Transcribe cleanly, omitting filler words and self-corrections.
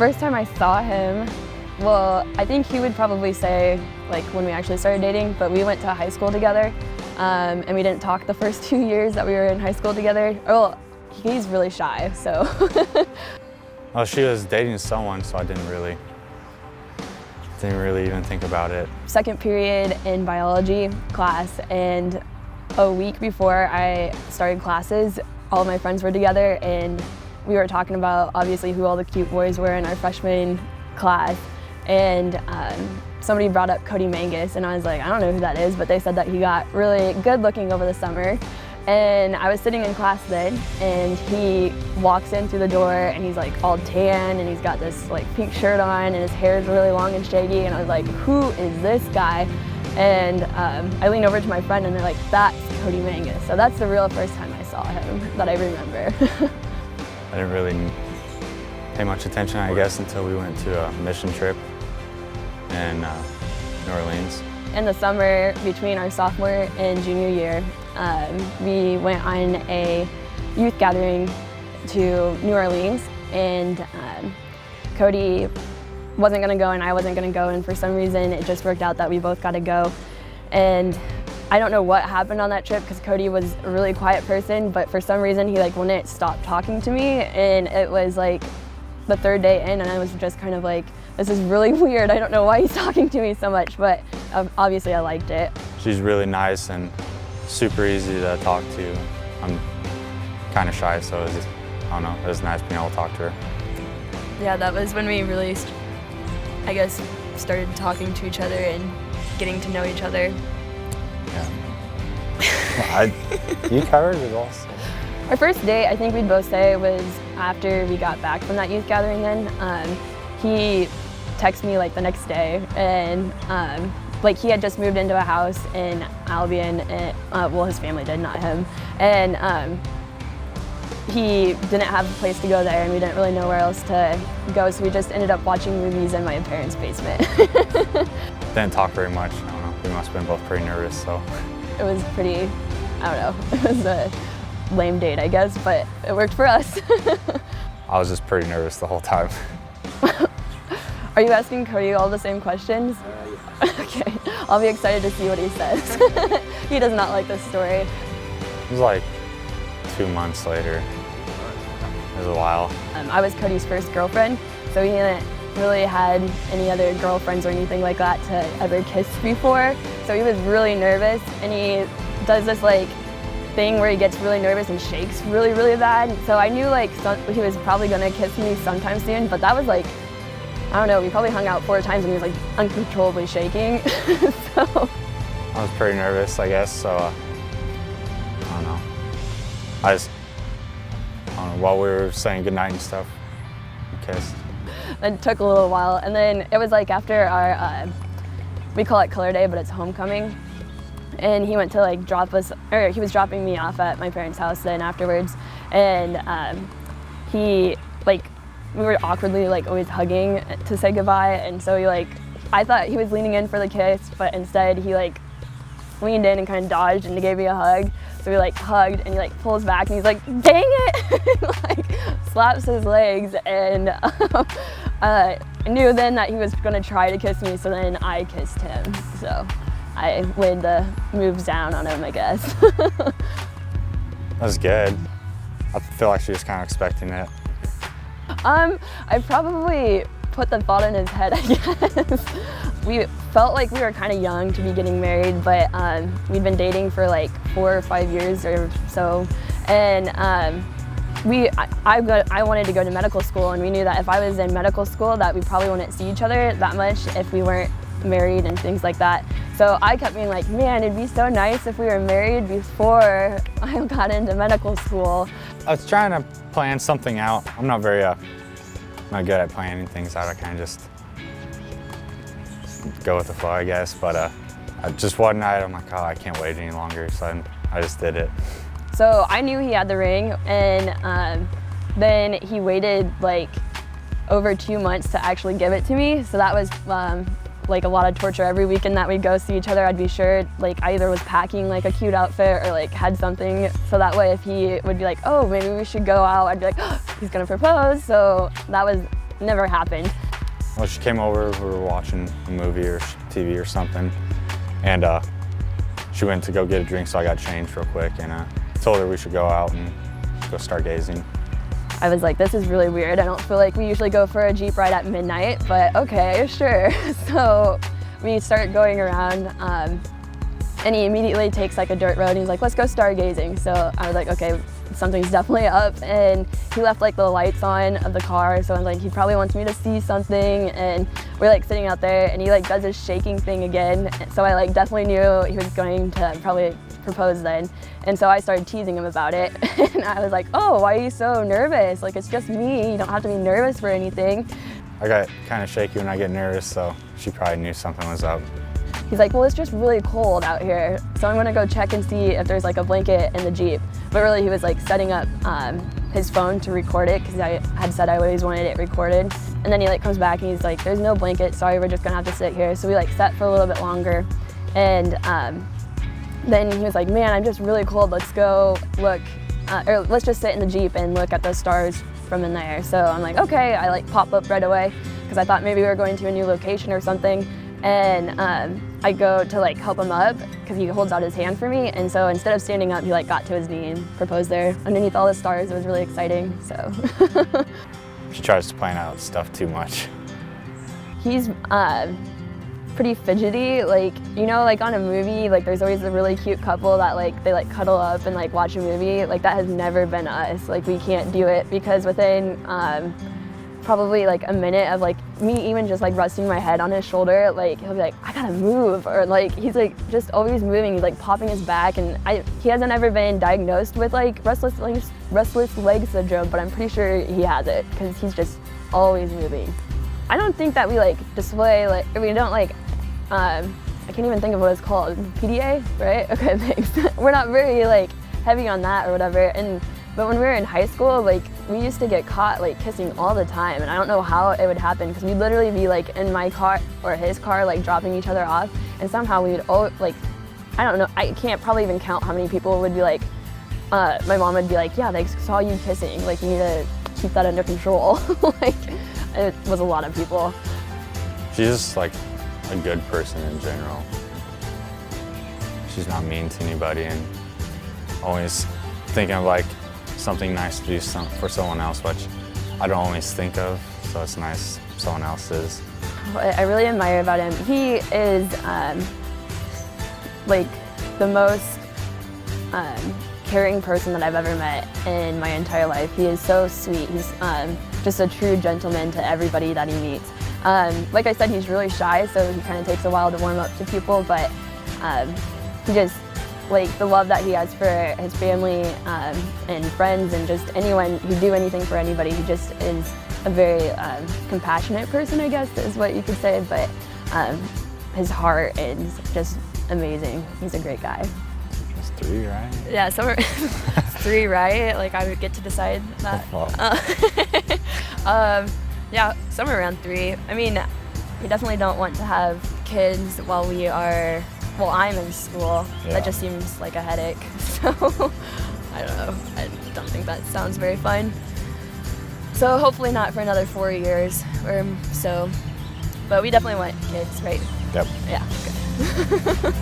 first time I saw him, well, I think he would probably say like when we actually started dating, but we went to high school together, and we didn't talk the first 2 years that we were in high school together. Well, he's really shy, so. Well, she was dating someone, so I didn't really even think about it. Second period in biology class, and a week before I started classes, all of my friends were together, and we were talking about obviously who all the cute boys were in our freshman class, and somebody brought up Cody, and I was like, I don't know who that is, but they said that he got really good looking over the summer. And I was sitting in class then, and he walks in through the door, and he's like all tan, and he's got this like pink shirt on, and his hair is really long and shaggy, and I was like, who is this guy? And I leaned over to my friend, and they're like, that's Cody Mangus. So that's the real first time I saw him that I remember. I didn't really pay much attention, I guess, until we went to a mission trip in New Orleans. In the summer between our sophomore and junior year, we went on a youth gathering to New Orleans, and Cody wasn't going to go and I wasn't going to go, and for some reason it just worked out that we both got to go. And I don't know what happened on that trip, because Cody was a really quiet person, but for some reason he like wouldn't stop talking to me, and it was like the third day in, and I was just kind of like, this is really weird. I don't know why he's talking to me so much, but obviously I liked it. She's really nice and super easy to talk to. I'm kind of shy, so it was, I don't know, it was nice being able to talk to her. Yeah, that was when we really, I guess, started talking to each other and getting to know each other. Yeah. You covered it all. So. Our first date, I think we'd both say, was after we got back from that youth gathering then. He texted me like the next day, and like he had just moved into a house in Albion, and, well, his family did, not him, and he didn't have a place to go there, and we didn't really know where else to go, so we just ended up watching movies in my parents' basement. Didn't talk very much. I don't know. We must have been both pretty nervous, so. It was pretty, I don't know, it was a lame date, I guess, but it worked for us. I was just pretty nervous the whole time. Are you asking Cody all the same questions? Yeah. Okay, I'll be excited to see what he says. He does not like this story. It was like 2 months later. It was a while. I was Cody's first girlfriend, so he hadn't really had any other girlfriends or anything like that to ever kiss before. So he was really nervous, and he does this like thing where he gets really nervous and shakes really, really bad. So I knew like he was probably gonna kiss me sometime soon, but that was like, I don't know, we probably hung out 4 times and he was like uncontrollably shaking. So I was pretty nervous, I guess, so I don't know. I don't know, while we were saying goodnight and stuff, we kissed. It took a little while, and then it was like after our, we call it color day, but it's homecoming. And he went to like drop us, or he was dropping me off at my parents' house then afterwards. And he like, we were awkwardly like always hugging to say goodbye. And so he like, I thought he was leaning in for the kiss, but instead he like leaned in and kind of dodged and gave me a hug. So we like hugged, and he like pulls back and he's like, dang it, and, like slaps his legs. And I knew then that he was gonna try to kiss me, so then I kissed him. So I laid the moves down on him, I guess. That was good. I feel like she was kind of expecting it. I probably put the thought in his head, I guess. We felt like we were kind of young to be getting married, but we'd been dating for like 4 or 5 years or so. And I wanted to go to medical school, and we knew that if I was in medical school that we probably wouldn't see each other that much if we weren't married and things like that. So I kept being like, man, it'd be so nice if we were married before I got into medical school. I was trying to plan something out. I'm not very not good at planning things out. I kind of just go with the flow, I guess. But just one night, I'm like, oh, I can't wait any longer. So I just did it. So I knew he had the ring, and then he waited like over 2 months to actually give it to me. So that was like a lot of torture. Every weekend that we'd go see each other, I'd be sure like I either was packing like a cute outfit or like had something, so that way if he would be like, oh, maybe we should go out, I'd be like, oh, he's gonna propose. So that was never happened. Well, she came over, we were watching a movie or TV or something, and she went to go get a drink, so I got changed real quick, and told her we should go out and go stargazing. I was like, this is really weird. I don't feel like we usually go for a Jeep ride at midnight, but okay, sure. So we start going around, and he immediately takes like a dirt road and he's like, let's go stargazing. So I was like, okay, something's definitely up. And he left like the lights on of the car, so I was like, he probably wants me to see something. And we're like sitting out there and he like does his shaking thing again. So I like definitely knew he was going to probably propose then. And so I started teasing him about it. And I was like, oh, why are you so nervous? Like, it's just me, you don't have to be nervous for anything. I got kind of shaky when I get nervous, so she probably knew something was up. He's like, well, it's just really cold out here, so I'm gonna go check and see if there's like a blanket in the Jeep. But really, he was like setting up his phone to record it, because I had said I always wanted it recorded. And then he like comes back and he's like, there's no blanket, sorry, we're just gonna have to sit here. So we like sat for a little bit longer, and then he was like, man, I'm just really cold, let's go look, or let's just sit in the Jeep and look at the stars from in there. So I'm like, okay, I like pop up right away, because I thought maybe we were going to a new location or something. And I go to like help him up, because he holds out his hand for me. And so instead of standing up, he like got to his knee and proposed there underneath all the stars. It was really exciting, so. She tries to plan out stuff too much. He's pretty fidgety, like, you know, like on a movie, like there's always a really cute couple that like, they like cuddle up and like watch a movie. Like that has never been us. Like we can't do it, because within probably like a minute of like me even just like resting my head on his shoulder, like he'll be like, I gotta move, or like he's like just always moving. He's like popping his back, and he hasn't ever been diagnosed with like restless leg syndrome, but I'm pretty sure he has it, because he's just always moving. I don't think that we like display, like, we don't like, I can't even think of what it's called, PDA, right? Okay, thanks. We're not very like heavy on that or whatever. But when we were in high school, like we used to get caught like kissing all the time, and I don't know how it would happen, because we'd literally be like in my car or his car, like dropping each other off, and somehow we would like, I don't know, I can't probably even count how many people would be like, my mom would be like, yeah, they saw you kissing, like you need to keep that under control. Like it was a lot of people. She's just like a good person in general. She's not mean to anybody, and always thinking of like something nice to do for someone else, which I don't always think of, so it's nice someone else is. What I really admire about him, he is like the most caring person that I've ever met in my entire life. He is so sweet. He's just a true gentleman to everybody that he meets. Like I said, he's really shy, so he kind of takes a while to warm up to people, but he just, like the love that he has for his family and friends and just anyone who do anything for anybody. He just is a very compassionate person, I guess is what you could say, but his heart is just amazing. He's a great guy. It's 3, right? Yeah, somewhere 3, right? Like I would get to decide that. Yeah, somewhere around 3. I mean, we definitely don't want to have kids while we are, well, I'm in school. Yeah. That just seems like a headache. So, I don't know. I don't think that sounds very fun. So hopefully not for another 4 years or so. But we definitely want kids, right? Yep. Yeah, good.